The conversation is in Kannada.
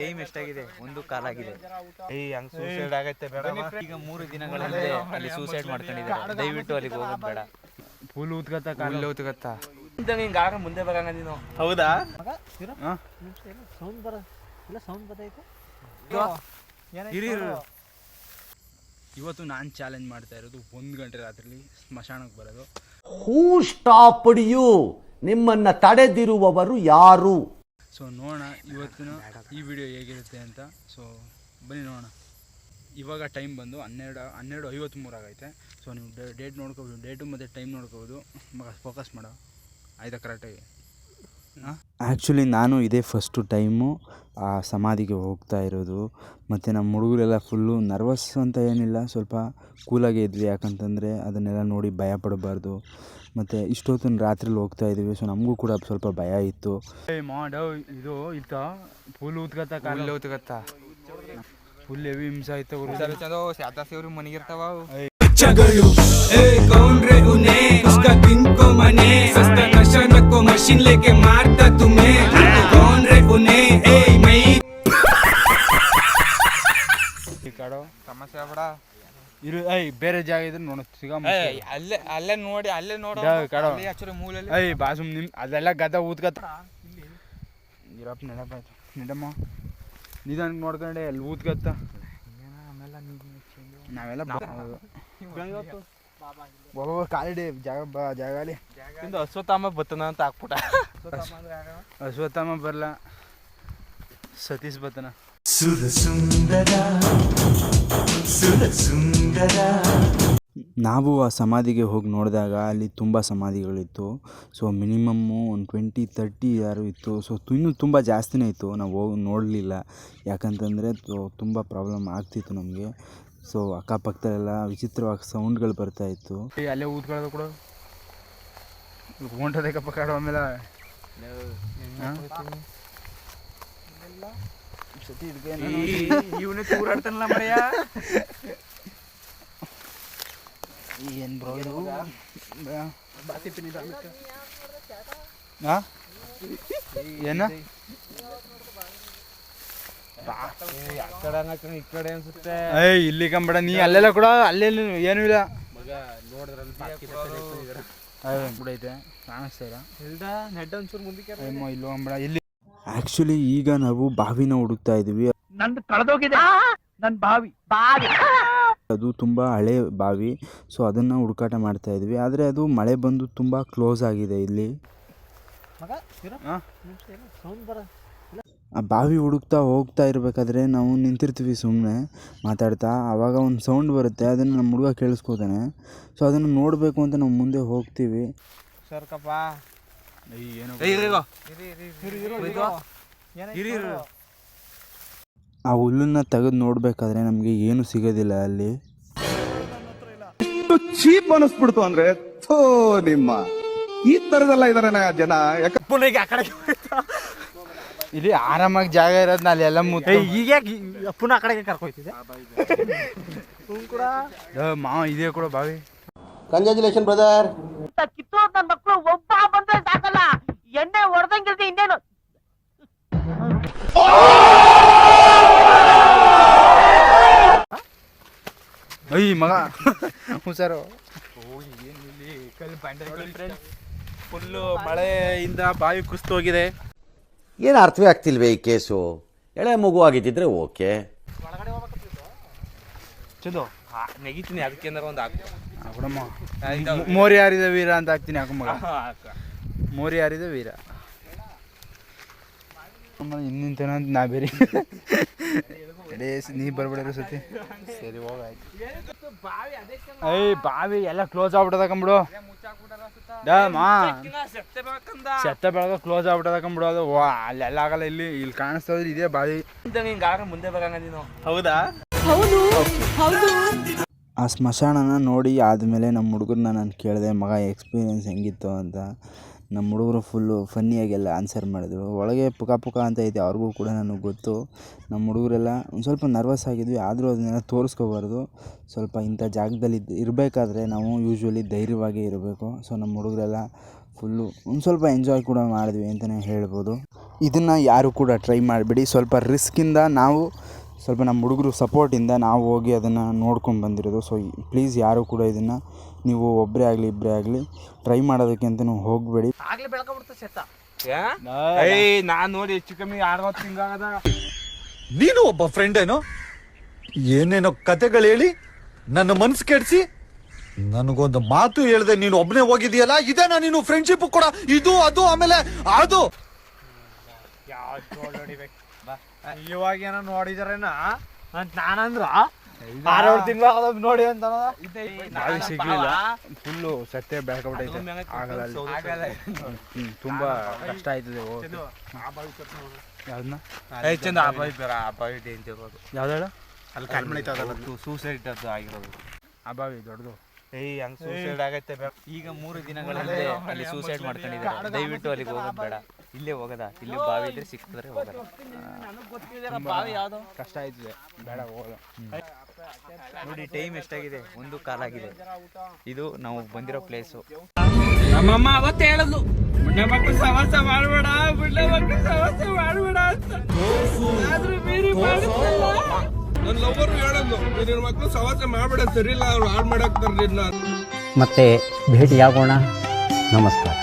ಟೈಮ್ ಎಷ್ಟಾಗಿದೆ? 1:15 ಹಂಗೆ ಸೂಸೈಡ್ ಆಗೈತೆ ಬೇಡ. ಈಗ 3 ದಿನಗಳಿಂದ ಅಲ್ಲಿ ಸೂಸೈಡ್ ಮಾಡ್ಕೊಂಡಿದ್ದಾರೆ. ದಯವಿಟ್ಟು ಅಲ್ಲಿಗೆ ಹೋಗೋದು ಬೇಡ. ಫುಲ್ ಊದ್ಕತ್ತ ಕಾಲು ಊದ್ಕತ್ತ ನೀನು ಗಾರ ಮುಂದೆ ಬರಂಗ ನೀನು. ಹೌದಾ? ಇವತ್ತು ನಾನು ಚಾಲೆಂಜ್ ಮಾಡ್ತಾ ಇರೋದು 1 ಗಂಟೆ ರಾತ್ರಿಲಿ ಸ್ಮಶಾನಕ್ಕೆ ಬರೋದು. ಹೂ ಸ್ಟಾಪ್ಡ್ ಯು? ನಿಮ್ಮನ್ನ ತಡೆದಿರುವವರು ಯಾರು? ಸೊ ನೋಡೋಣ ಇವತ್ತಿನ ಈ ವಿಡಿಯೋ ಹೇಗಿರುತ್ತೆ ಅಂತ. ಸೊ ಬನ್ನಿ ನೋಡೋಣ. ಇವಾಗ ಟೈಮ್ ಬಂದು 12:53 ಆಗೈತೆ. ಸೊ ನೀವು ಡೇಟ್ ನೋಡ್ಕೋಬೋದು, ಡೇಟು ಮತ್ತು ಟೈಮ್ ನೋಡ್ಕೋಬೋದು. ಫೋಕಸ್ ಮಾಡೋ ಆಯ್ತಾ ಕರೆಕ್ಟಾಗಿ. ಆ್ಯಕ್ಚುಲಿ ನಾನು ಇದೇ ಫಸ್ಟು ಟೈಮು ಆ ಸಮಾಧಿಗೆ ಹೋಗ್ತಾ ಇರೋದು. ಮತ್ತು ನಮ್ಮ ಹುಡುಗರೆಲ್ಲ ಫುಲ್ಲು ನರ್ವಸ್ ಅಂತ ಏನಿಲ್ಲ, ಸ್ವಲ್ಪ ಕೂಲಾಗೇ ಇದ್ವಿ. ಯಾಕಂತಂದರೆ ಅದನ್ನೆಲ್ಲ ನೋಡಿ ಭಯ ಪಡಬಾರ್ದು. ಮತ್ತು ಇಷ್ಟೊತ್ತು ರಾತ್ರಿಲಿ ಹೋಗ್ತಾ ಇದ್ದೀವಿ. ಸೊ ನಮಗೂ ಕೂಡ ಸ್ವಲ್ಪ ಭಯ ಇತ್ತು. ಇದು ಇತ್ತ ಫುಲ್ ಊದ್ಕತ್ತ ಕಾಲು ಊದ್ಕತ್ತ ಫುಲ್ ಹೆವಿ ಹಿಂಸೆ ಆಯ್ತು. ಮನೆಗಿರ್ತಾವ मशीन लेके मारता तुम्हें कौन रे उन्हें ए मई ಕಾಡೋ ಸಮಸ್ಯೆ ಬೇಡ ಇರು. ಬೇರೆ ಜಾಗ ಇದ್ರೆ ನೋಡ ಸಿಗ ಅಲ್ಲೇ ನೋಡಿ ಅಲ್ಲೇ ನೋಡೋ ಕಾಡೋ ಆಕ್ಚುಲಿ ಮೂಲಲ್ಲಿ ಬಾಸು ನಿಮ್ ಅದೆಲ್ಲ ಗದ ಊದ್ಕತ್ತ ಇರಪ್ಪ ನೆನಪ ಆಯ್ತು. ನಿಡಮ್ಮ ನಿಧಾನ ನೋಡ್ಕೊಂಡೆ ಅಲ್ಲಿ ಊದ್ಕತ್ತ ನಾವೆಲ್ಲ ಕಾಲಿಡಿ ಜಾಗಲಿ ಅಶ್ವತ್ಥಾಮ ಬತ್ತನ ಅಂತ ಹಾಕ್ಬಿಟ್ಟ. ಅಶ್ವತ್ಥಾಮ ಬರಲ್ಲ, ಸತೀಶ್ ಬತ್ತನ. ನಾವು ಆ ಸಮಾಧಿಗೆ ಹೋಗಿ ನೋಡಿದಾಗ ಅಲ್ಲಿ ತುಂಬ ಸಮಾಧಿಗಳಿತ್ತು. ಸೊ ಮಿನಿಮಮ್ಮು ಒಂದು 20-30 ಯಾರು ಇತ್ತು. ಸೊ ಇನ್ನೂ ತುಂಬ ಜಾಸ್ತಿನೇ ಇತ್ತು. ನಾವು ಹೋಗಿ ನೋಡಲಿಲ್ಲ, ಯಾಕಂತಂದರೆ ತುಂಬ ಪ್ರಾಬ್ಲಮ್ ಆಗ್ತಿತ್ತು ನಮಗೆ. ಸೊ ಅಕ್ಕಪಕ್ಕದಲ್ಲೆಲ್ಲ ವಿಚಿತ್ರವಾಗಿ ಸೌಂಡ್ಗಳು ಬರ್ತಾಯಿತ್ತು. ಅಲ್ಲೇ ಊದ್ಕೊಳ್ಳೋದು ಕೂಡ ಹೊಂಟದಕ್ಕಪ್ಪ ಕಾಡು. ಆಮೇಲೆ ಇವನೇ ತೂರಾಡ್ತಾನಲ್ಲ ಮರೆಯ. ಏನು ಬ್ರೋ ಇದು? ಏನ ಈ ಕಡೆ ಅನ್ಸುತ್ತೆ. ಇಲ್ಲಿ ಕಂಬೇಡ ನೀ ಅಲ್ಲೆಲ್ಲ ಕೂಡ ಅಲ್ಲೇ ಏನೂ ಇಲ್ಲ ಐತೆ ಕಾಣಿಸ್ತಾ ಇಲ್ಲ ಅಂಬೇಡ ಇಲ್ಲಿ. ಆ್ಯಕ್ಚುಲಿ ಈಗ ನಾವು ಬಾವಿನ ಹುಡುಕ್ತಾ ಇದ್ದೀವಿ. ನಂದು ಕಳೆದೋಗಿದೆ ನನ್ನ ಬಾವಿ. ಅದು ತುಂಬ ಹಳೆ ಬಾವಿ. ಸೊ ಅದನ್ನು ಹುಡುಕಾಟ ಮಾಡ್ತಾ ಇದ್ವಿ. ಆದರೆ ಅದು ಮಳೆ ಬಂದು ತುಂಬ ಕ್ಲೋಸ್ ಆಗಿದೆ ಇಲ್ಲಿ. ಆ ಬಾವಿ ಹುಡುಕ್ತಾ ಹೋಗ್ತಾ ಇರಬೇಕಾದ್ರೆ ನಾವು ನಿಂತಿರ್ತೀವಿ ಸುಮ್ಮನೆ ಮಾತಾಡ್ತಾ. ಆವಾಗ ಒಂದು ಸೌಂಡ್ ಬರುತ್ತೆ, ಅದನ್ನು ನಮ್ಮ ಹುಡುಗ ಕೇಳಿಸ್ಕೋತಾನೆ. ಸೊ ಅದನ್ನು ನೋಡಬೇಕು ಅಂತ ನಾವು ಮುಂದೆ ಹೋಗ್ತೀವಿ. ಸರ್ಕಪ್ಪ ಆ ಹುಲ್ಲನ್ನು ತೆಗೆದು ನೋಡಬೇಕಾದ್ರೆ ನಮಗೆ ಏನು ಸಿಗೋದಿಲ್ಲ ಅಲ್ಲಿ. ಚೀಪ್ ಅನಿಸ್ಬಿಡ್ತು ಅಂದ್ರೆ ನಿಮ್ಮ ಈ ಥರದೆಲ್ಲ ಇದಾರೆ ಜನ. ಇಲ್ಲಿ ಆರಾಮಾಗಿ ಜಾಗ ಇರೋದು ಅಲ್ಲಿ ಎಲ್ಲ ಈಗ ಪುನಃ ಆ ಕಡೆಗೆ ಕರ್ಕೊಯ್ತಿದೆ ಮಾವ. ಇದೇ ಕೂಡ ಬಾವಿ. Congratulation brother. ಕಿತ್ತೋದ್ ನನ್ನ ಮಕ್ಕಳು ಒಬ್ಬ ಬಂದ್ರೆ ಸಾಕಲ್ಲ, ಎಣ್ಣೆ ಹೊಡೆದಂಗಿರ್ತಿ ಇನ್ನೇನು. ಮಗ ಹುಷಾರು. ಫುಲ್ಲು ಮಳೆಯಿಂದ ಬಾವಿ ಕುಸಿದು ಹೋಗಿದೆ. ಏನು ಅರ್ಥವೇ ಆಗ್ತಿಲ್ವೇ ಈ ಕೇಸು? ಎಳೆ ಮಗು ಆಗಿದ್ದಿದ್ರೆ ಓಕೆ. ಚಂದು ನೆಗಿತೀನಿ, ಅದಕ್ಕೆ ಏನಾರ ಒಂದು ಹಾಕ್ಬಿಡಮ್ಮ. ಮೋರಿ ಹಾರಿದ ವೀರ ಅಂತ ಹಾಕ್ತೀನಿ. ಹಾಕು ಮಗ, ಮೋರಿ ಹಾರಿದ ವೀರ. ಇನ್ನಿಂತನ ನಾ ಬೇರೆ ನೀ ಬರ್ಬಿಡ್ರಿ ಸತಿ. ಸರಿ ಹೋಗಾಯ್ತು. ಬಾವಿ ಎಲ್ಲ ಕ್ಲೋಸ್ ಆಗ್ಬಿಟ್ಟದಕಂಬಿಡು. ಸತ್ತ ಬೆಳಗ ಕ್ಲೋಸ್ ಆಗ್ಬಿಟ್ಟದಕಂಬಿಡು. ಅದು ಅಲ್ಲೆಲ್ಲ ಆಗಲ್ಲ. ಇಲ್ಲಿ ಕಾಣಿಸ್ತದ ಇದೇ ಬಾವಿ. ನೀನು ಗಾರ ಮುಂದೆ ಬರಂಗ ನೀನು. ಹೌದಾ? ಆ ಸ್ಮಶಾನನ ನೋಡಿ ಆದಮೇಲೆ ನಮ್ಮ ಹುಡುಗರನ್ನ ನಾನು ಕೇಳಿದೆ, ಮಗ ಎಕ್ಸ್ಪೀರಿಯೆನ್ಸ್ ಹೆಂಗಿತ್ತು ಅಂತ. ನಮ್ಮ ಹುಡುಗರು ಫುಲ್ಲು ಫನ್ನಿಯಾಗೆಲ್ಲ ಆನ್ಸರ್ ಮಾಡಿದ್ರು. ಒಳಗೆ ಪುಕ ಅಂತ ಐತೆ, ಅವ್ರಿಗೂ ಕೂಡ ನನಗೆ ಗೊತ್ತು. ನಮ್ಮ ಹುಡುಗರೆಲ್ಲ ಒಂದು ಸ್ವಲ್ಪ ನರ್ವಸ್ ಆಗಿದ್ವಿ. ಆದರೂ ಅದನ್ನೆಲ್ಲ ತೋರಿಸ್ಕೋಬಾರ್ದು. ಸ್ವಲ್ಪ ಇಂಥ ಜಾಗದಲ್ಲಿ ಇರಬೇಕಾದ್ರೆ ನಾವು ಯೂಶ್ವಲಿ ಧೈರ್ಯವಾಗೇ ಇರಬೇಕು. ಸೊ ನಮ್ಮ ಹುಡುಗರೆಲ್ಲ ಫುಲ್ಲು ಒಂದು ಸ್ವಲ್ಪ ಎಂಜಾಯ್ ಕೂಡ ಮಾಡಿದ್ವಿ ಅಂತಲೇ ಹೇಳ್ಬೋದು. ಇದನ್ನು ಯಾರು ಕೂಡ ಟ್ರೈ ಮಾಡಿಬಿಡಿ. ಸ್ವಲ್ಪ ರಿಸ್ಕಿಂದ ನಾವು ಸ್ವಲ್ಪ ನಮ್ಮ ಹುಡುಗರು ಸಪೋರ್ಟಿಂದ ನಾವು ಹೋಗಿ ಅದನ್ನು ನೋಡ್ಕೊಂಡು ಬಂದಿರೋದು. ಸೊ ಪ್ಲೀಸ್ ಯಾರು ಕೂಡ ಇದನ್ನು ನೀವು ಒಬ್ಬರೇ ಆಗಲಿ ಇಬ್ಬರೇ ಆಗಲಿ ಟ್ರೈ ಮಾಡೋದಕ್ಕೆ ಅಂತಲೂ ಹೋಗಬೇಡಿ. ಆಗ್ಲೇ ಬೆಳ್ಕೊಬಿಡ್ತು ಸೆತ್ತ. ನಾನು ನೋಡಿ ಹೆಚ್ಚು ಕಮ್ಮಿ 60 ತಿಂಗಳಾಗದ. ನೀನು ಒಬ್ಬ ಫ್ರೆಂಡ್ ಏನೋ ಏನೇನೋ ಕತೆಗಳು ಹೇಳಿ ನನ್ನ ಮನ್ಸು ಕೆಡಿಸಿ ನನಗೊಂದು ಮಾತು ಹೇಳ್ದೆ ನೀನು ಒಬ್ಬನೇ ಹೋಗಿದೀಯಲ್ಲ, ಇದೇನಾ ನೀನು ಫ್ರೆಂಡ್ಶಿಪ್ ಕೂಡ? ಇದು ಅದು ಆಮೇಲೆ ಅದು ಇವಾಗ ಏನೋ ನೋಡಿದಾರೇನ ಅಂತ ನಾನಂದ್ರ 6 ತಿಂಗಳು ನೋಡಿ ಅಂತ ಸಿಗ್ಲಿಲ್ಲ. ಫುಲ್ಲು ಸತ್ಯ ಬೆಳ್ಕೊಬಿಟ್ಟೈತೆ. ಆಗಲ್ಲ, ತುಂಬ ಕಷ್ಟ ಆಯ್ತದೆ. ಯಾವ್ದನ್ನ ಯಾವ್ದಾಳ ಅಲ್ಲಿ ಕಣ್ಮಣಿತದ ಸೂಸೈಡ್ ಅದು ಆಗಿರೋದು. ಅಭಾವಿ ದೊಡ್ಡದು. ಹಂಗ್ ಸೂಸೈಡ್ ಆಗೈತೆ. ಈಗ 3 ದಿನಗಳಿಂದ ಅಲ್ಲಿ ಸೂಸೈಡ್ ಮಾಡ್ಕೊಂಡಿದ್ದಾರೆ. ದಯವಿಟ್ಟು ಅಲ್ಲಿಗೆ ಹೋಗೋದು ಬೇಡ. ಇಲ್ಲೇ ಹೋಗದ, ಇಲ್ಲಿ ಬಾವಿ ಇದ್ರೆ ಸಿಕ್ಕಿದ್ರೆ ಹೋಗದ. ಕಷ್ಟ ಆಯ್ತದೆ, ಬೇಡ ಹೋಗೋದು. ನೋಡಿ ಟೈಮ್ ಎಷ್ಟಾಗಿದೆ, 1:15 ಆಗಿದೆ. ಇದು ನಾವು ಬಂದಿರೋ ಪ್ಲೇಸು. ನಮ್ಮಮ್ಮ ಅವತ್ತು ಹೇಳದ್ಲು, ಬುಡ್ಡೆ ಮಕ್ಕಳು ಸವಾಸ ಮಾಡಬೇಡ, ಬುಡ್ಡೆ ಮಕ್ಕಳು ಸವಾಸ ಮಾಡಬೇಡ ಅಂತ. ಆದ್ರೂ ಮೀರಿ ಮಾಡಿದ್ರಲ್ಲ. ನನ್ನ ಲವ್ವರು ಹೇಳದ್ಲು, ನಿನ್ನ ಮಕ್ಕಳು ಸವಾಸ ಮಾಡಬೇಡ, ಸರಿ ಇಲ್ಲ, ಅವ್ರು ಹಾಳು ಮಾಡಾಕ್ತಾರ. ಮತ್ತೆ ಭೇಟಿಯಾಗೋಣ. ನಮಸ್ಕಾರ.